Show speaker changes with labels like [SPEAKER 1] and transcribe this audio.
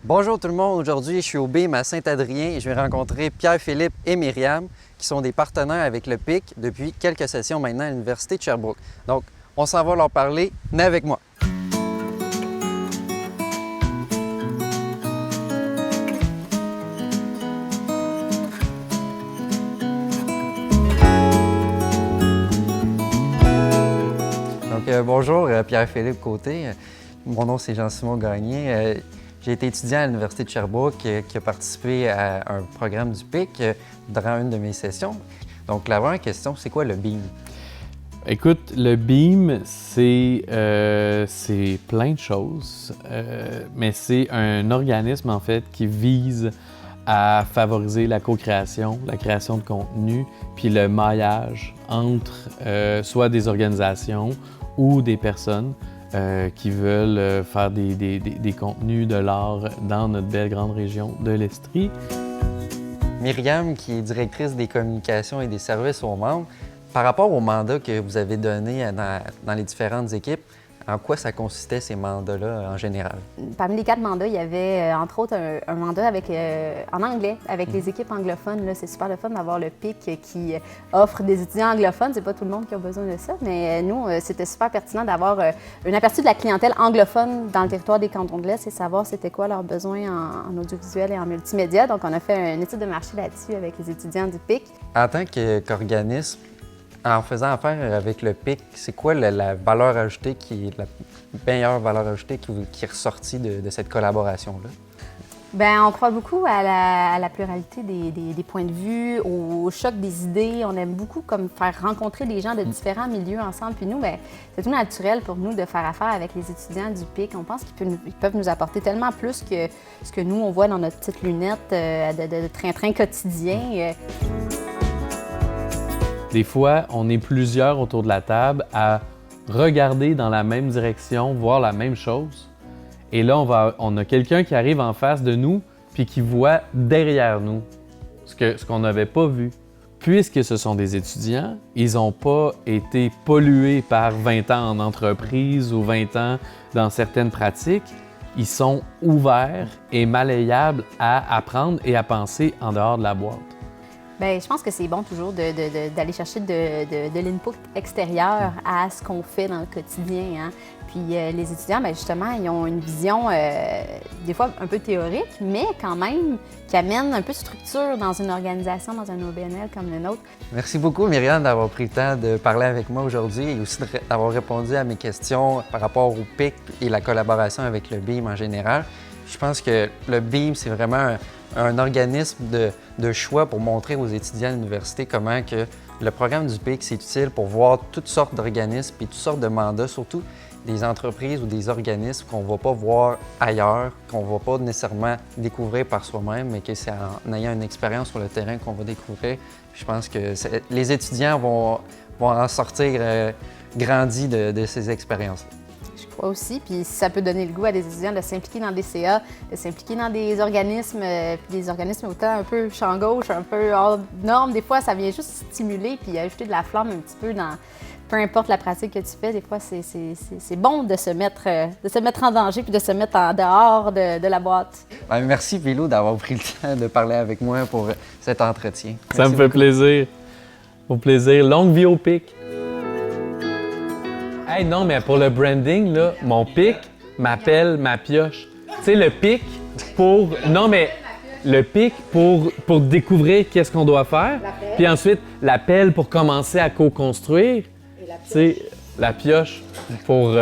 [SPEAKER 1] Bonjour tout le monde, aujourd'hui je suis au BIM à Saint-Adrien et je vais rencontrer Pierre-Philippe et Myriam qui sont des partenaires avec le PIC depuis quelques sessions maintenant à l'Université de Sherbrooke. Donc on s'en va leur parler, venez avec moi. Donc bonjour Pierre-Philippe Côté, mon nom c'est Jean-Simon Gagné. J'ai été étudiant à l'Université de Sherbrooke qui a participé à un programme du PIC durant une de mes sessions. Donc, la première question, c'est quoi le BIM?
[SPEAKER 2] Écoute, le BIM, c'est plein de choses, mais c'est un organisme, en fait, qui vise à favoriser la co-création, la création de contenu, puis le maillage entre soit des organisations ou des personnes qui veulent faire des contenus de l'art dans notre belle grande région de l'Estrie.
[SPEAKER 1] Myriam, qui est directrice des communications et des services aux membres, par rapport aux mandats que vous avez donnés dans les différentes équipes, en quoi ça consistait ces mandats-là en général?
[SPEAKER 3] Parmi les 4 mandats, il y avait entre autres un mandat en anglais avec les équipes anglophones. C'est super le fun d'avoir le PIC qui offre des étudiants anglophones. C'est pas tout le monde qui a besoin de ça, mais nous, c'était super pertinent d'avoir un aperçu de la clientèle anglophone dans le territoire des Cantons de l'Est et savoir c'était quoi leurs besoins en audiovisuel et en multimédia. Donc, on a fait une étude de marché là-dessus avec les étudiants du PIC.
[SPEAKER 1] En tant qu'organisme, en faisant affaire avec le PIC, c'est quoi la valeur ajoutée qui est la meilleure valeur ajoutée qui est ressortie de cette collaboration-là?
[SPEAKER 3] Bien, on croit beaucoup à la pluralité des points de vue, au choc des idées. On aime beaucoup comme faire rencontrer des gens de différents milieux ensemble. Puis nous, bien, c'est tout naturel pour nous de faire affaire avec les étudiants du PIC. On pense qu'ils peuvent nous apporter tellement plus que ce que nous, on voit dans notre petite lunette de train-train quotidien.
[SPEAKER 2] Des fois, on est plusieurs autour de la table à regarder dans la même direction, voir la même chose. Et là, on a quelqu'un qui arrive en face de nous puis qui voit derrière nous ce qu'on n'avait pas vu. Puisque ce sont des étudiants, ils n'ont pas été pollués par 20 ans en entreprise ou 20 ans dans certaines pratiques. Ils sont ouverts et malléables à apprendre et à penser en dehors de la boîte.
[SPEAKER 3] Bien, je pense que c'est bon toujours d'aller chercher de l'input extérieur à ce qu'on fait dans le quotidien. Hein. Puis les étudiants, bien, justement, ils ont une vision des fois un peu théorique, mais quand même qui amène un peu de structure dans une organisation, dans un OBNL comme le nôtre.
[SPEAKER 1] Merci beaucoup, Myriam, d'avoir pris le temps de parler avec moi aujourd'hui et aussi d'avoir répondu à mes questions par rapport au PIC et la collaboration avec le BIM en général. Je pense que le BIM, c'est vraiment un organisme de choix pour montrer aux étudiants à l'université comment que le programme du PIC, c'est utile pour voir toutes sortes d'organismes et toutes sortes de mandats, surtout des entreprises ou des organismes qu'on ne va pas voir ailleurs, qu'on ne va pas nécessairement découvrir par soi-même, mais que c'est en ayant une expérience sur le terrain qu'on va découvrir. Je pense que les étudiants vont en sortir grandis de ces expériences-là.
[SPEAKER 3] Aussi, puis ça peut donner le goût à des étudiants de s'impliquer dans des CA, de s'impliquer dans des organismes, puis des organismes autant un peu champ gauche, un peu hors norme. Des fois, ça vient juste stimuler puis ajouter de la flamme un petit peu dans peu importe la pratique que tu fais. Des fois, c'est bon de se mettre en danger puis de se mettre en dehors de la boîte.
[SPEAKER 1] Bien, merci, Philo, d'avoir pris le temps de parler avec moi pour cet entretien.
[SPEAKER 2] Ça me fait plaisir. Au plaisir. Longue vie au PIC. Hey, non, mais pour le branding, là, mon PIC m'appelle ma pioche. Tu sais, le PIC pour... Non, mais le PIC pour découvrir qu'est-ce qu'on doit faire. Puis ensuite, la pelle pour commencer à co-construire. Tu sais, la pioche pour...